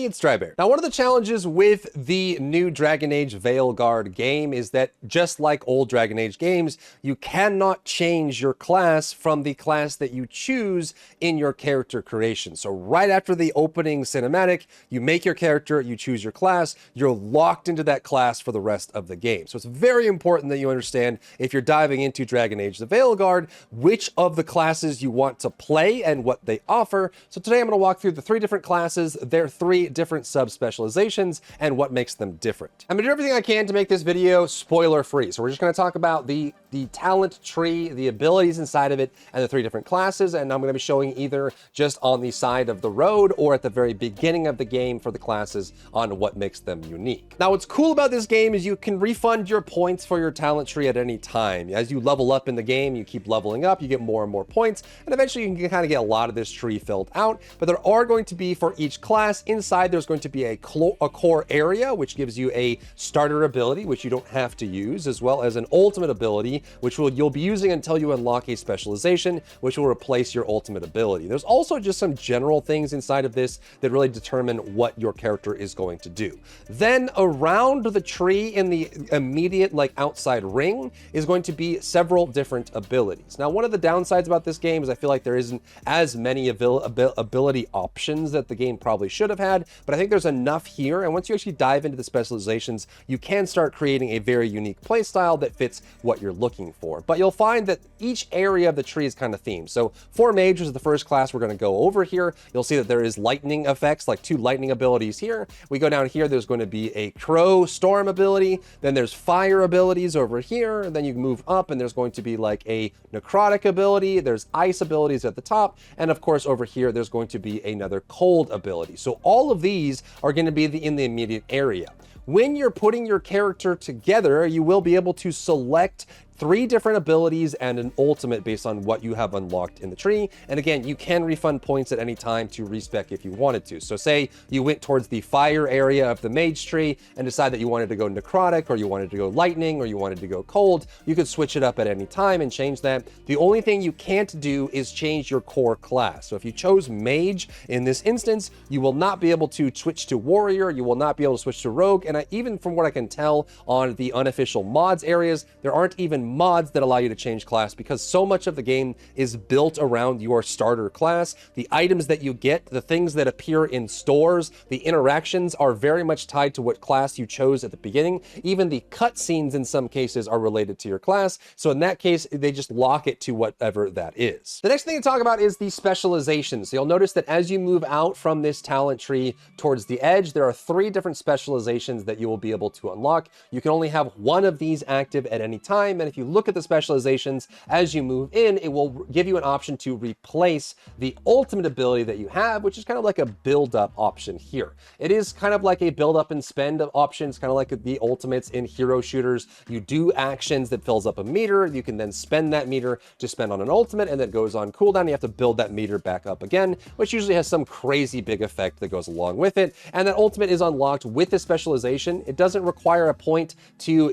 it's Drybear. Now, one of the challenges with the new Dragon Age Veilguard game is that just like old Dragon Age games, you cannot change your class from the class that you choose in your character creation. So right after the opening cinematic, you make your character, you choose your class, you're locked into that class for the rest of the game. So it's very important that you understand, if you're diving into Dragon Age the Veilguard, which of the classes you want to play and what they offer. So today I'm going to walk through the 3 different classes, their 3 different sub-specializations, and what makes them different. I'm going to do everything I can to make this video spoiler-free. So we're just going to talk about the talent tree, the abilities inside of it, and the 3 different classes, and I'm going to be showing either just on the side of the road or at the very beginning of the game for the classes on what makes them unique. Now, what's cool about this game is you can refund your points for your talent tree at any time. As you level up in the game, you keep leveling up, you get more and more points, and eventually you can kind of get a lot of this tree filled out. But there are going to be, for each class, inside there's going to be a core area, which gives you a starter ability, which you don't have to use, as well as an ultimate ability, which you'll be using until you unlock a specialization, which will replace your ultimate ability. There's also just some general things inside of this that really determine what your character is going to do. Then around the tree in the immediate outside ring is going to be several different abilities. Now, one of the downsides about this game is I feel like there isn't as many ability options that the game probably should have had, but I think there's enough here, and once you actually dive into the specializations, you can start creating a very unique playstyle that fits what you're looking for. But you'll find that each area of the tree is kind of themed. So for Mage, which is the first class we're going to go over here, you'll see that there is lightning effects, like 2 lightning abilities here. We go down here, there's going to be a crow storm ability, then there's fire abilities over here, and then you move up and there's going to be like a necrotic ability, there's ice abilities at the top, and of course over here there's going to be another cold ability. So all of these are going to be in the immediate area. When you're putting your character together, you will be able to select 3 different abilities and an ultimate based on what you have unlocked in the tree. And again, you can refund points at any time to respec if you wanted to. So say you went towards the fire area of the mage tree and decide that you wanted to go necrotic, or you wanted to go lightning, or you wanted to go cold, you could switch it up at any time and change that. The only thing you can't do is change your core class. So if you chose mage in this instance, you will not be able to switch to warrior, you will not be able to switch to rogue, and even from what I can tell on the unofficial mods areas, there aren't even mods that allow you to change class, because so much of the game is built around your starter class. The items that you get, the things that appear in stores, the interactions are very much tied to what class you chose at the beginning. Even the cutscenes in some cases are related to your class. So in that case, they just lock it to whatever that is. The next thing to talk about is the specializations. So you'll notice that as you move out from this talent tree towards the edge, there are 3 different specializations that you will be able to unlock. You can only have one of these active at any time, and if you look at the specializations as you move in, it will give you an option to replace the ultimate ability that you have, which is kind of like a build-up option here. It is kind of like a build-up and spend option. It's kind of like the ultimates in hero shooters. You do actions that fills up a meter. You can then spend that meter to spend on an ultimate, and then it goes on cooldown. You have to build that meter back up again, which usually has some crazy big effect that goes along with it. And that ultimate is unlocked with the specialization. It doesn't require a point to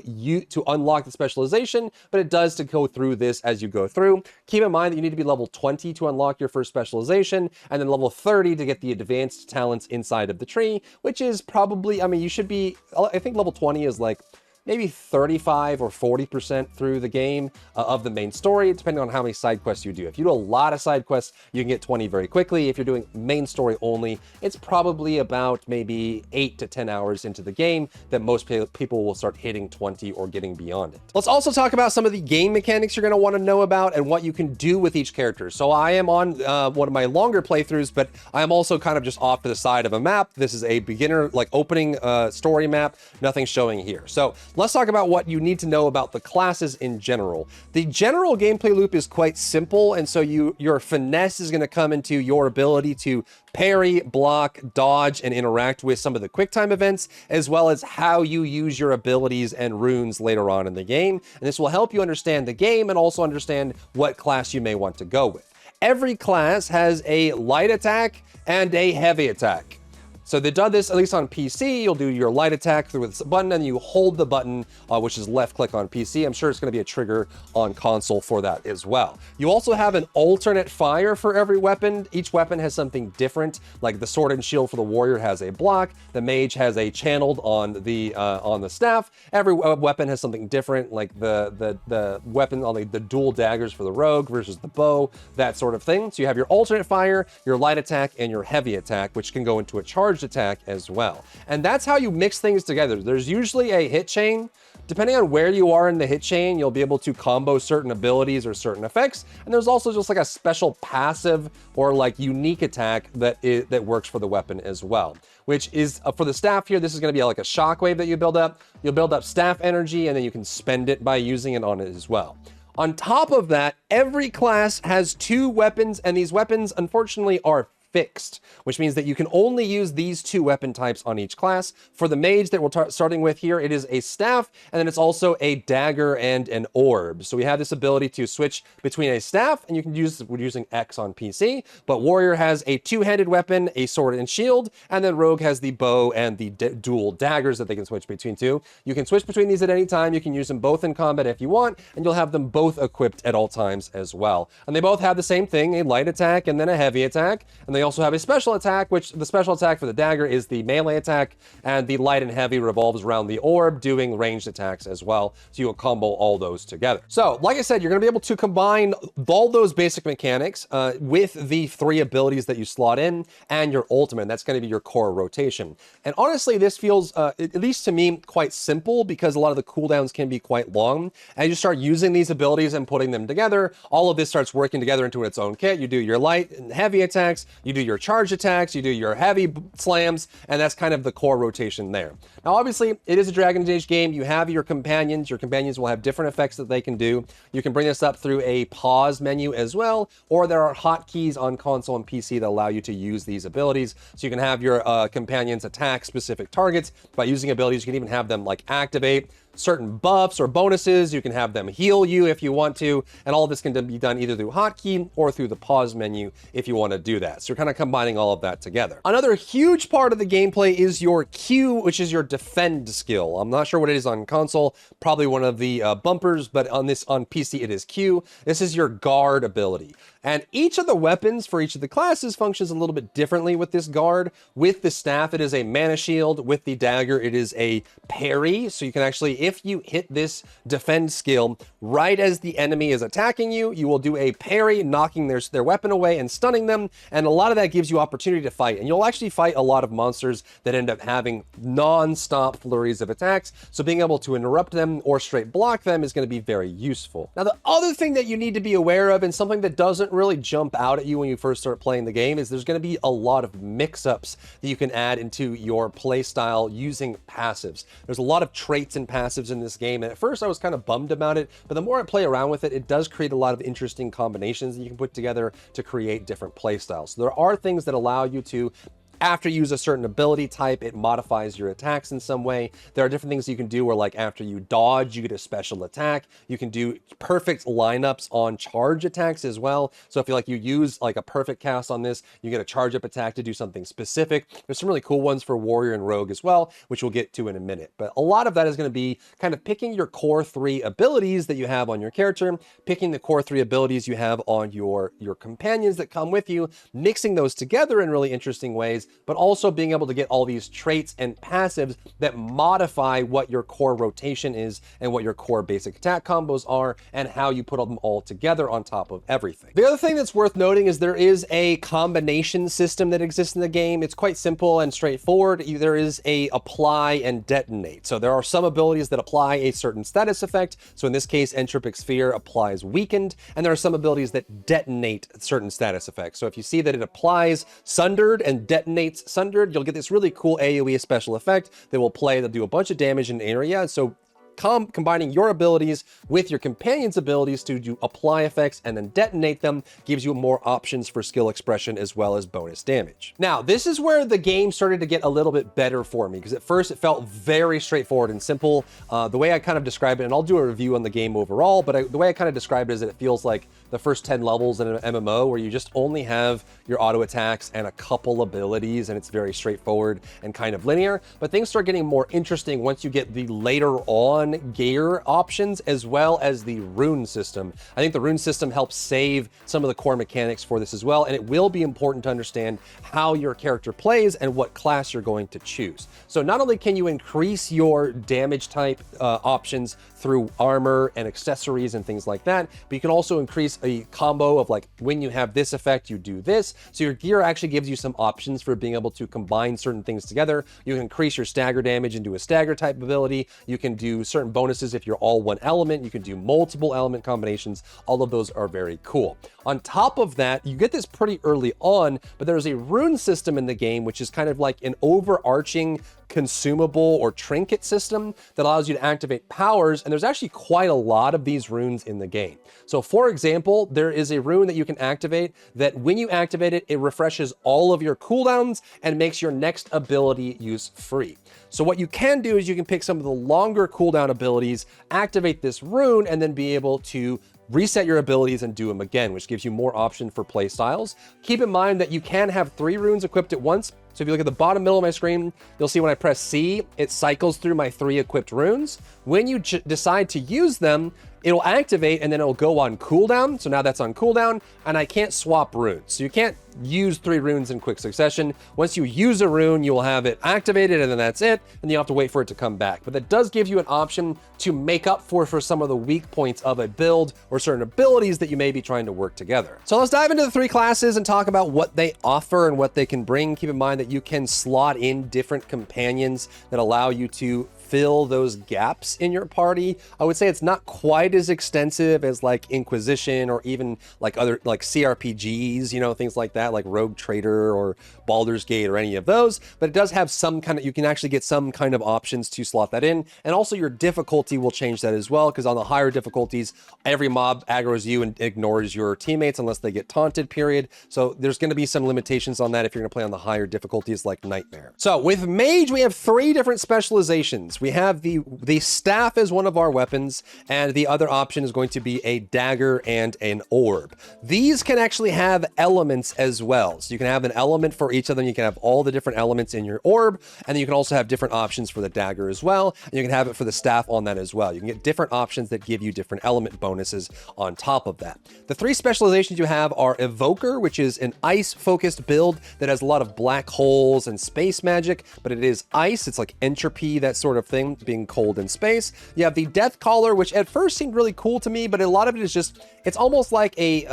unlock the specialization, but it does to go through this as you go through. Keep in mind that you need to be level 20 to unlock your first specialization, and then level 30 to get the advanced talents inside of the tree, which is probably, I mean, you should be, I think level 20 is like maybe 35 or 40% through the game of the main story, depending on how many side quests you do. If you do a lot of side quests, you can get 20 very quickly. If you're doing main story only, it's probably about maybe 8 to 10 hours into the game that most people will start hitting 20 or getting beyond it. Let's also talk about some of the game mechanics you're going to want to know about and what you can do with each character. So I am on one of my longer playthroughs, but I am also kind of just off to the side of a map. This is a beginner, like opening story map, nothing showing here. So let's talk about what you need to know about the classes in general. The general gameplay loop is quite simple, and so your finesse is going to come into your ability to parry, block, dodge, and interact with some of the QuickTime events, as well as how you use your abilities and runes later on in the game. And this will help you understand the game and also understand what class you may want to go with. Every class has a light attack and a heavy attack. So they've done this, at least on PC, you'll do your light attack through this button, and you hold the button, which is left click on PC. I'm sure it's gonna be a trigger on console for that as well. You also have an alternate fire for every weapon. Each weapon has something different, like the sword and shield for the warrior has a block, the mage has a channeled on the staff. Every weapon has something different, like the weapon on the dual daggers for the rogue versus the bow, that sort of thing. So you have your alternate fire, your light attack, and your heavy attack, which can go into a charged attack as well. And that's how you mix things together. There's usually a hit chain. Depending on where you are in the hit chain, you'll be able to combo certain abilities or certain effects. And there's also just like a special passive or like unique attack that works for the weapon as well, which is for the staff here. This is going to be like a shockwave that you build up. You'll build up staff energy, and then you can spend it by using it on it as well. On top of that, every class has 2 weapons, and these weapons, unfortunately, are fixed, which means that you can only use these 2 weapon types on each class. For the mage that we're starting with here, it is a staff, and then it's also a dagger and an orb. So we have this ability to switch between a staff, and you can use, we're using X on PC, but warrior has a 2-handed weapon, a sword and shield, and then rogue has the bow and the dual daggers that they can switch between 2. You can switch between these at any time. You can use them both in combat if you want, and you'll have them both equipped at all times as well. And they both have the same thing, a light attack and then a heavy attack, and they also have a special attack, which the special attack for the dagger is the melee attack, and the light and heavy revolves around the orb, doing ranged attacks as well. So you'll combo all those together. So, like I said, you're going to be able to combine all those basic mechanics with the 3 abilities that you slot in and your ultimate. That's going to be your core rotation. And honestly, this feels, at least to me, quite simple because a lot of the cooldowns can be quite long. As you start using these abilities and putting them together, all of this starts working together into its own kit. You do your light and heavy attacks, you do your charge attacks, you do your heavy slams, and that's kind of the core rotation there. Now, obviously, it is a Dragon Age game. You have your companions. Your companions will have different effects that they can do. You can bring this up through a pause menu as well, or there are hotkeys on console and PC that allow you to use these abilities. So you can have your companions attack specific targets by using abilities. You can even have them like activate certain buffs or bonuses. You can have them heal you if you want to, and all of this can be done either through hotkey or through the pause menu if you want to do that. So you're kind of combining all of that together. Another huge part of the gameplay is your Q, which is your defend skill. I'm not sure what it is on console, probably one of the bumpers, but on PC it is Q. This is your guard ability. And each of the weapons for each of the classes functions a little bit differently with this guard. With the staff, it is a mana shield. With the dagger, it is a parry. So you can actually, if you hit this defend skill right as the enemy is attacking you, you will do a parry, knocking their weapon away and stunning them. And a lot of that gives you opportunity to fight. And you'll actually fight a lot of monsters that end up having non-stop flurries of attacks. So being able to interrupt them or straight block them is going to be very useful. Now, the other thing that you need to be aware of, and something that doesn't really jump out at you when you first start playing the game, is there's going to be a lot of mix-ups that you can add into your play style using passives. There's a lot of traits and passives in this game, and at first I was kind of bummed about it, but the more I play around with it, it does create a lot of interesting combinations that you can put together to create different play styles. So there are things that allow you to, after you use a certain ability type, it modifies your attacks in some way. There are different things you can do where, like, after you dodge, you get a special attack. You can do perfect lineups on charge attacks as well. So if you use like a perfect cast on this, you get a charge up attack to do something specific. There's some really cool ones for warrior and rogue as well, which we'll get to in a minute. But a lot of that is going to be kind of picking your core 3 abilities that you have on your character, picking the core 3 abilities you have on your companions that come with you, mixing those together in really interesting ways, but also being able to get all these traits and passives that modify what your core rotation is and what your core basic attack combos are and how you put them all together on top of everything. The other thing that's worth noting is there is a combination system that exists in the game. It's quite simple and straightforward. There is a apply and detonate. So there are some abilities that apply a certain status effect. So in this case, Entropic Sphere applies weakened, and there are some abilities that detonate certain status effects. So if you see that it applies sundered and detonates sundered, you'll get this really cool AoE special effect that will play, that'll do a bunch of damage in an area. So combining your abilities with your companion's abilities to do apply effects and then detonate them gives you more options for skill expression as well as bonus damage. Now, this is where the game started to get a little bit better for me, because at first it felt very straightforward and simple. The way I kind of describe it, and I'll do a review on the game overall, but the way I kind of describe it is that it feels like the first 10 levels in an MMO where you just only have your auto attacks and a couple abilities, and it's very straightforward and kind of linear. But things start getting more interesting once you get the later on gear options as well as the rune system. I think the rune system helps save some of the core mechanics for this as well, and it will be important to understand how your character plays and what class you're going to choose. So not only can you increase your damage type options through armor and accessories and things like that, but you can also increase a combo of like, when you have this effect, you do this. So your gear actually gives you some options for being able to combine certain things together. You can increase your stagger damage into a stagger type ability. You can do certain bonuses if you're all one element. You can do multiple element combinations. All of those are very cool. On top of that, you get this pretty early on, but there's a rune system in the game, which is kind of like an overarching consumable or trinket system that allows you to activate powers, and there's actually quite a lot of these runes in the game. So for example, there is a rune that you can activate that when you activate it, it refreshes all of your cooldowns and makes your next ability use free. So what you can do is you can pick some of the longer cooldown abilities, activate this rune, and then be able to reset your abilities and do them again, which gives you more option for play styles. Keep in mind that you can have 3 runes equipped at once. So if you look at the bottom middle of my screen, you'll see when I press C, it cycles through my 3 equipped runes. When you decide to use them, it'll activate and then it'll go on cooldown. So now that's on cooldown, and I can't swap runes. So you can't use 3 runes in quick succession. Once you use a rune, you will have it activated, and then that's it, and you have to wait for it to come back. But that does give you an option to make up for some of the weak points of a build or certain abilities that you may be trying to work together. So let's dive into the 3 classes and talk about what they offer and what they can bring. Keep in mind that you can slot in different companions that allow you to fill those gaps in your party. I would say it's not quite as extensive as like Inquisition or even like other like CRPGs, you know, things like that, like Rogue Trader or Baldur's Gate or any of those, but it does have some kind of, you can actually get some kind of options to slot that in. And also your difficulty will change that as well, because on the higher difficulties, every mob aggroes you and ignores your teammates unless they get taunted, period. So there's going to be some limitations on that if you're going to play on the higher difficulties like Nightmare. So with Mage, we have 3 different specializations. We have the staff as one of our weapons, and the other option is going to be a dagger and an orb. These can actually have elements as well. So you can have an element for each of them. You can have all the different elements in your orb, and then you can also have different options for the dagger as well. And you can have it for the staff on that as well. You can get different options that give you different element bonuses on top of that. The 3 specializations you have are Evoker, which is an ice-focused build that has a lot of black holes and space magic, but it is ice. It's like entropy, that sort of thing, being cold in space. You have the Death Caller, which at first seemed really cool to me, but a lot of it is just, it's almost like a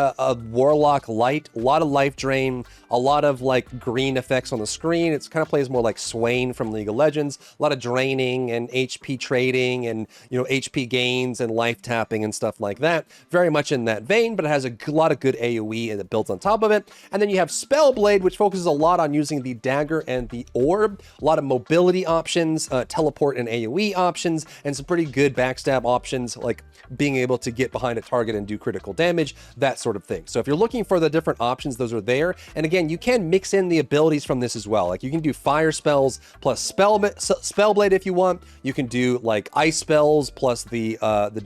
Warlock light, a lot of life drain, a lot of like green effects on the screen. It kind of plays more like Swain from League of Legends, a lot of draining and HP trading and, you know, HP gains and life tapping and stuff like that. Very much in that vein, but it has a lot of good AoE and it builds on top of it. And then you have Spellblade, which focuses a lot on using the dagger and the orb, a lot of mobility options, teleport and AoE options, and some pretty good backstab options like being able to get behind a target and do critical damage, that sort of thing. So if you're looking for the different options, those are there. And again, you can mix in the abilities from this as well. Like you can do fire spells plus Spellblade if you want. You can do like ice spells plus the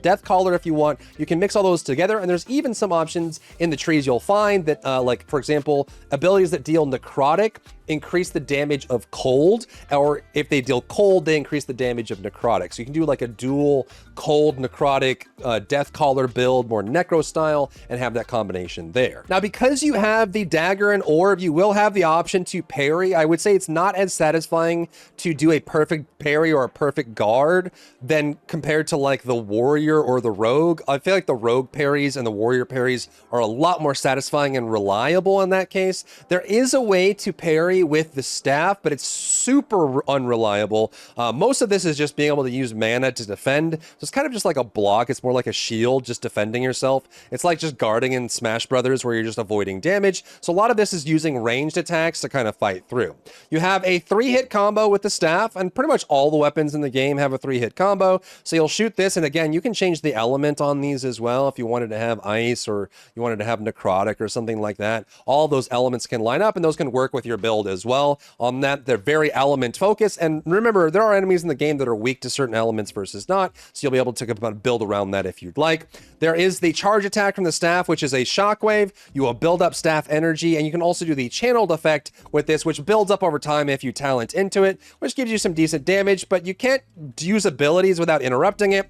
Death Caller if you want. You can mix all those together, and there's even some options in the trees you'll find that like, for example, abilities that deal necrotic increase the damage of cold, or if they deal cold, they increase the damage of necrotic. So you can do like a dual cold necrotic Death Caller build, more necro style, and have that combination there. Now, because you have the dagger and orb, you will have the option to parry. I would say it's not as satisfying to do a perfect parry or a perfect guard than compared to like the warrior or the rogue. I feel like the rogue parries and the warrior parries are a lot more satisfying and reliable in that case. There is a way to parry parry with the staff, but it's super unreliable. Most of this is just being able to use mana to defend. So it's kind of just like a block. It's more like a shield, just defending yourself. It's like just guarding in Smash Brothers where you're just avoiding damage. So a lot of this is using ranged attacks to kind of fight through. You have a 3-hit combo with the staff, and pretty much all the weapons in the game have a 3-hit combo. So you'll shoot this, and again, you can change the element on these as well if you wanted to have ice or you wanted to have necrotic or something like that. All those elements can line up, and those can work with your build as well. On that, they're very element focused, and remember, there are enemies in the game that are weak to certain elements versus not, so you'll be able to build around that if you'd like. There is the charge attack from the staff, which is a shockwave. You will build up staff energy, and you can also do the channeled effect with this, which builds up over time if you talent into it, which gives you some decent damage, but you can't use abilities without interrupting it.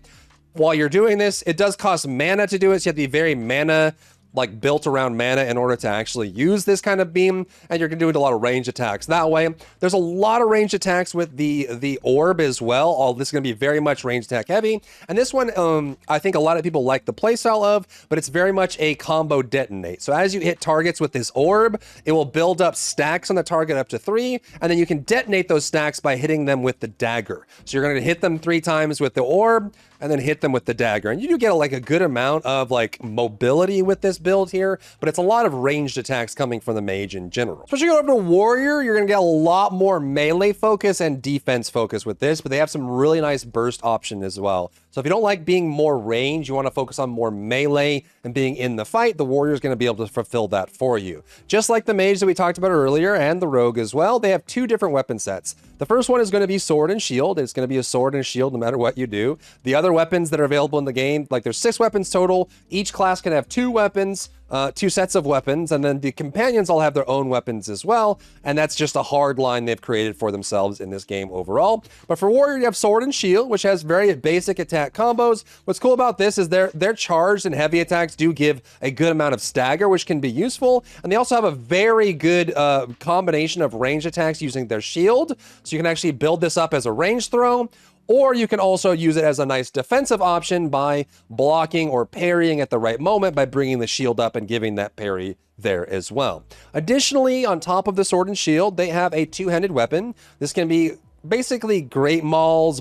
While you're doing this, it does cost mana to do it, so you have to be very mana like built around mana in order to actually use this kind of beam, and you're doing a lot of range attacks that way. There's a lot of range attacks with the orb as well. All this is going to be very much range attack heavy, and this one I think a lot of people like the playstyle of, but it's very much a combo detonate. So as you hit targets with this orb, it will build up stacks on the target up to 3, and then you can detonate those stacks by hitting them with the dagger. So you're going to hit them 3 times with the orb and then hit them with the dagger, and you do get like a good amount of like mobility with this build here, but it's a lot of ranged attacks coming from the mage in general. Especially going over to warrior, you're gonna get a lot more melee focus and defense focus with this, but they have some really nice burst option as well. So if you don't like being more range, you want to focus on more melee and being in the fight, the warrior is going to be able to fulfill that for you. Just like the mage that we talked about earlier and the rogue as well, they have 2 different weapon sets. The first one is going to be sword and shield. It's going to be a sword and a shield no matter what you do. The other weapons that are available in the game, like there's 6 weapons total. Each class can have 2 weapons. 2 sets of weapons, and then the companions all have their own weapons as well, and that's just a hard line they've created for themselves in this game overall. But for warrior, you have sword and shield, which has very basic attack combos. What's cool about this is their charged and heavy attacks do give a good amount of stagger, which can be useful, and they also have a very good combination of range attacks using their shield, so you can actually build this up as a range throw. Or you can also use it as a nice defensive option by blocking or parrying at the right moment by bringing the shield up and giving that parry there as well. Additionally, on top of the sword and shield, they have a 2-handed weapon. This can be basically great mauls,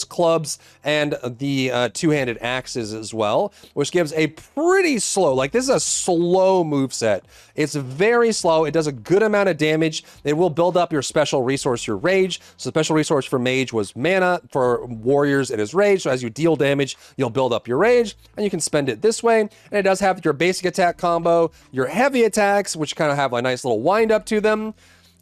clubs, and the 2-handed axes as well, which gives a pretty slow, like this is a slow move set. It's very slow. It does a good amount of damage. It will build up your special resource, your rage. So special resource for mage was mana. For warriors, it is rage. So as you deal damage, you'll build up your rage, and you can spend it this way. And it does have your basic attack combo, your heavy attacks, which kind of have a nice little wind up to them,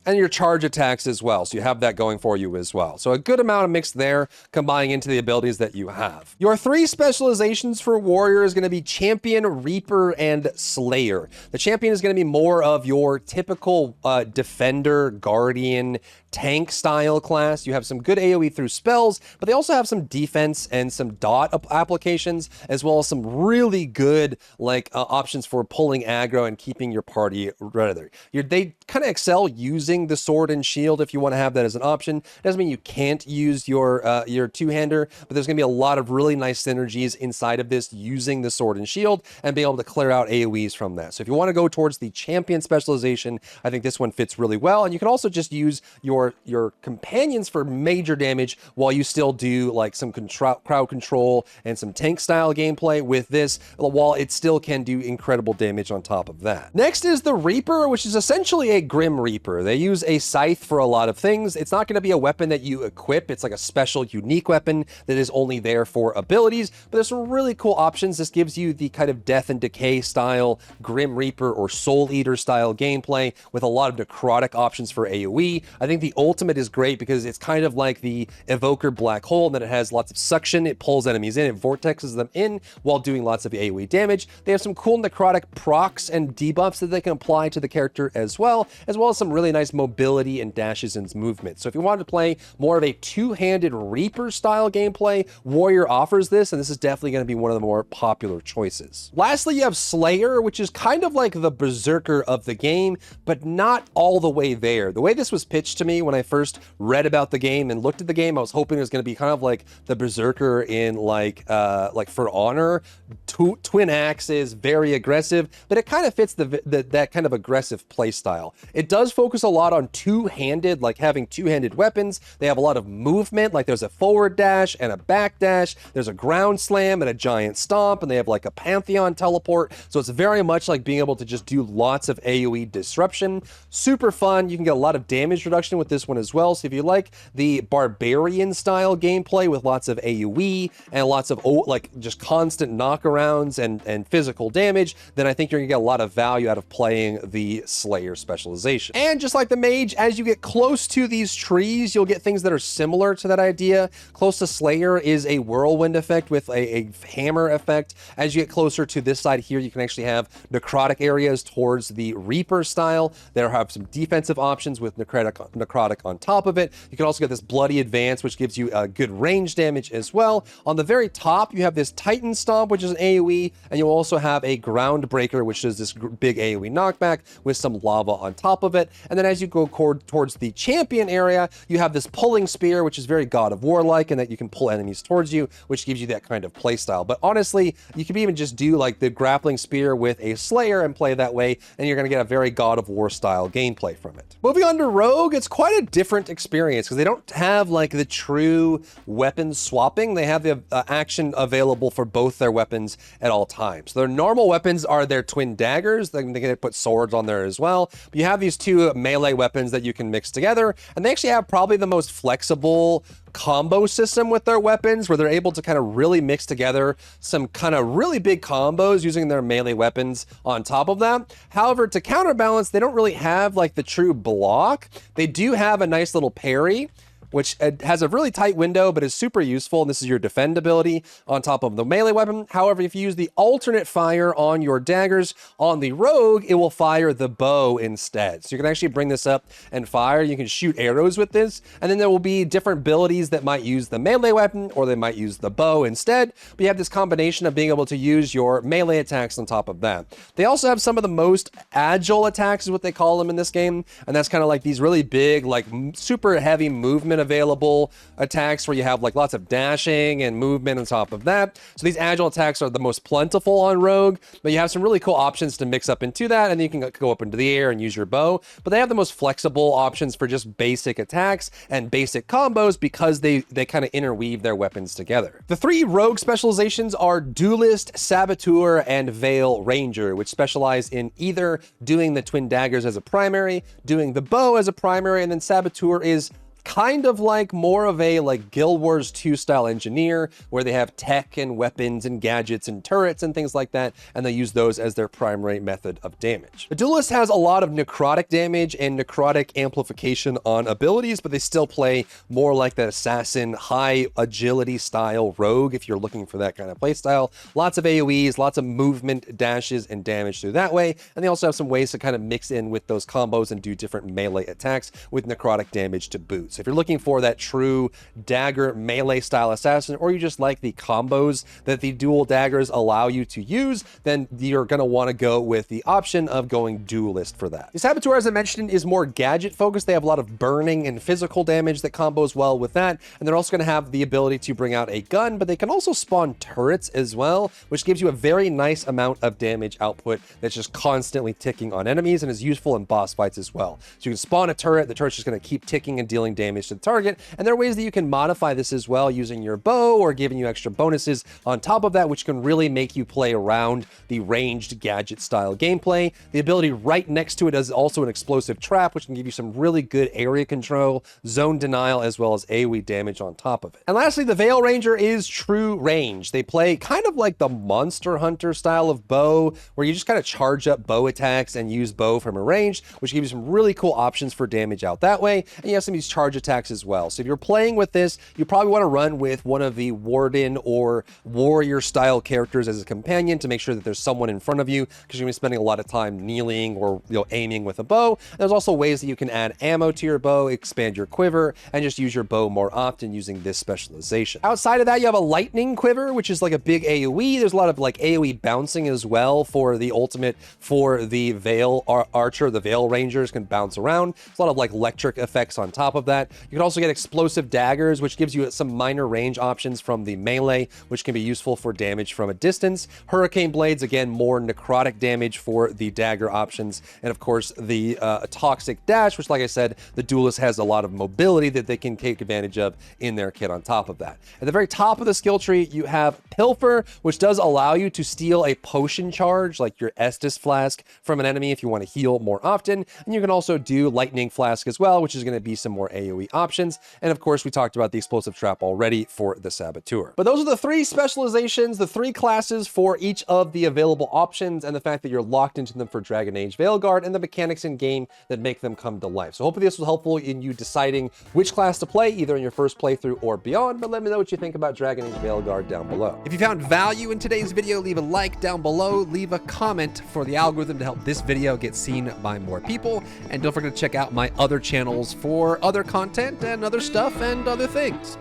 and your charge attacks as well. So you have that going for you as well. So a good amount of mix there, combining into the abilities that you have. Your 3 specializations for warrior is going to be champion, reaper, and slayer. The champion is going to be more of your typical defender, guardian, tank style class. You have some good AoE through spells, but they also have some defense and some dot applications, as well as some really good like options for pulling aggro and keeping your party together. They kind of excel using the sword and shield if you want to have that as an option. It doesn't mean you can't use your 2-hander, but there's going to be a lot of really nice synergies inside of this using the sword and shield and being able to clear out AoEs from that. So if you want to go towards the champion specialization, I think this one fits really well. And you can also just use your companions for major damage while you still do like some crowd control and some tank style gameplay with this, while it still can do incredible damage on top of that. Next is the Reaper, which is essentially a Grim Reaper. They use a scythe for a lot of things. It's not going to be a weapon that you equip. It's like a special unique weapon that is only there for abilities, but there's some really cool options. This gives you the kind of death and decay style Grim Reaper or Soul Eater style gameplay with a lot of necrotic options for AoE. I think the ultimate is great because it's kind of like the Evoker Black Hole, and that it has lots of suction. It pulls enemies in, it vortexes them in while doing lots of AoE damage. They have some cool necrotic procs and debuffs that they can apply to the character as well as some really nice mobility and dashes and movement. So if you wanted to play more of a 2-handed Reaper style gameplay, Warrior offers this, and this is definitely going to be one of the more popular choices. Lastly, you have Slayer, which is kind of like the Berserker of the game, but not all the way there. The way this was pitched to me me when I first read about the game and looked at the game. I was hoping it was going to be kind of like the Berserker in like For Honor, twin axes, very aggressive, but it kind of fits that kind of aggressive play style. It does focus a lot on two-handed, like having two-handed weapons. They have a lot of movement, like there's a forward dash and a back dash. There's a ground slam and a giant stomp, and they have like a Pantheon teleport. So it's very much like being able to just do lots of AoE disruption. Super fun. You can get a lot of damage reduction with this one as well. So if you like the barbarian style gameplay with lots of AoE and lots of like just constant knockarounds and physical damage, then I think you're gonna get a lot of value out of playing the Slayer specialization. And just like the Mage, as you get close to these trees, you'll get things that are similar to that idea. Close to Slayer is a whirlwind effect with a hammer effect. As you get closer to this side here, you can actually have necrotic areas towards the Reaper style. There have some defensive options with necrotic on top of it. You can also get this bloody advance, which gives you a good range damage as well. On the very top, you have this Titan Stomp, which is an AoE, and you'll also have a Ground Breaker, which is this big AoE knockback with some lava on top of it. And then as you go towards the champion area, you have this Pulling Spear, which is very God of War-like, and that you can pull enemies towards you, which gives you that kind of play style. But honestly, you can even just do like the Grappling Spear with a Slayer and play that way, and you're going to get a very God of War style gameplay from it. Moving on to Rogue, it's quite a different experience because they don't have like the true weapon swapping. They have the action available for both their weapons at all times. So their normal weapons are their twin daggers. They can put swords on there as well. But you have these two melee weapons that you can mix together, and they actually have probably the most flexible combo system with their weapons, where they're able to kind of really mix together some kind of really big combos using their melee weapons on top of that. However, to counterbalance, they don't really have like the true block. They do have a nice little parry, which has a really tight window, but is super useful. And this is your defend ability on top of the melee weapon. However, if you use the alternate fire on your daggers on the Rogue, it will fire the bow instead. So you can actually bring this up and fire. You can shoot arrows with this. And then there will be different abilities that might use the melee weapon, or they might use the bow instead. But you have this combination of being able to use your melee attacks on top of that. They also have some of the most agile attacks, is what they call them in this game. And that's kind of like these really big, like super heavy movement available attacks where you have like lots of dashing and movement on top of that. So these agile attacks are the most plentiful on Rogue, but you have some really cool options to mix up into that, and then you can go up into the air and use your bow. But they have the most flexible options for just basic attacks and basic combos because they kind of interweave their weapons together. The three Rogue specializations are Duelist, Saboteur, and Veil Ranger, which specialize in either doing the twin daggers as a primary, doing the bow as a primary, and then Saboteur is kind of like more of a like Guild Wars 2 style engineer, where they have tech and weapons and gadgets and turrets and things like that, and they use those as their primary method of damage. The Duelist has a lot of necrotic damage and necrotic amplification on abilities, but they still play more like that assassin, high agility style Rogue if you're looking for that kind of play style. Lots of AoEs, lots of movement, dashes, and damage through that way, and they also have some ways to kind of mix in with those combos and do different melee attacks with necrotic damage to boot. So if you're looking for that true dagger melee style assassin, or you just like the combos that the dual daggers allow you to use, then you're going to want to go with the option of going Duelist for that. The Saboteur, as I mentioned, is more gadget focused. They have a lot of burning and physical damage that combos well with that, and they're also going to have the ability to bring out a gun, but they can also spawn turrets as well, which gives you a very nice amount of damage output that's just constantly ticking on enemies and is useful in boss fights as well. So you can spawn a turret, the turret's just going to keep ticking and dealing damage to the target, and there are ways that you can modify this as well using your bow or giving you extra bonuses on top of that, which can really make you play around the ranged gadget style gameplay. The ability right next to it is also an explosive trap, which can give you some really good area control, zone denial, as well as AoE damage on top of it. And lastly, the Veil Ranger is true range. They play kind of like the Monster Hunter style of bow, where you just kind of charge up bow attacks and use bow from a range, which gives you some really cool options for damage out that way. And you have some of these charge charge attacks as well. So if you're playing with this, you probably want to run with one of the warden or warrior style characters as a companion to make sure that there's someone in front of you, because you're going to be spending a lot of time kneeling or aiming with a bow. There's also ways that you can add ammo to your bow, expand your quiver, and just use your bow more often using this specialization. Outside of that, you have a lightning quiver, which is like a big AoE. There's a lot of like AoE bouncing as well for the ultimate for the Veil Archer. The Veil Rangers can bounce around. There's a lot of like electric effects on top of that. You can also get explosive daggers, which gives you some minor range options from the melee, which can be useful for damage from a distance. Hurricane blades, again, more necrotic damage for the dagger options. And of course, the toxic dash, which, like I said, the duelist has a lot of mobility that they can take advantage of in their kit on top of that. At the very top of the skill tree, you have Pilfer, which does allow you to steal a potion charge, like your Estus flask, from an enemy if you want to heal more often. And you can also do Lightning Flask as well, which is going to be some more AoE options. And of course, we talked about the Explosive Trap already for the Saboteur. But those are the 3 specializations, the 3 classes for each of the available options, and the fact that you're locked into them for Dragon Age Veilguard, and the mechanics in game that make them come to life. So hopefully this was helpful in you deciding which class to play, either in your first playthrough or beyond. But let me know what you think about Dragon Age Veilguard down below. If you found value in today's video, leave a like down below, leave a comment for the algorithm to help this video get seen by more people, and don't forget to check out my other channels for other content and other stuff and other things.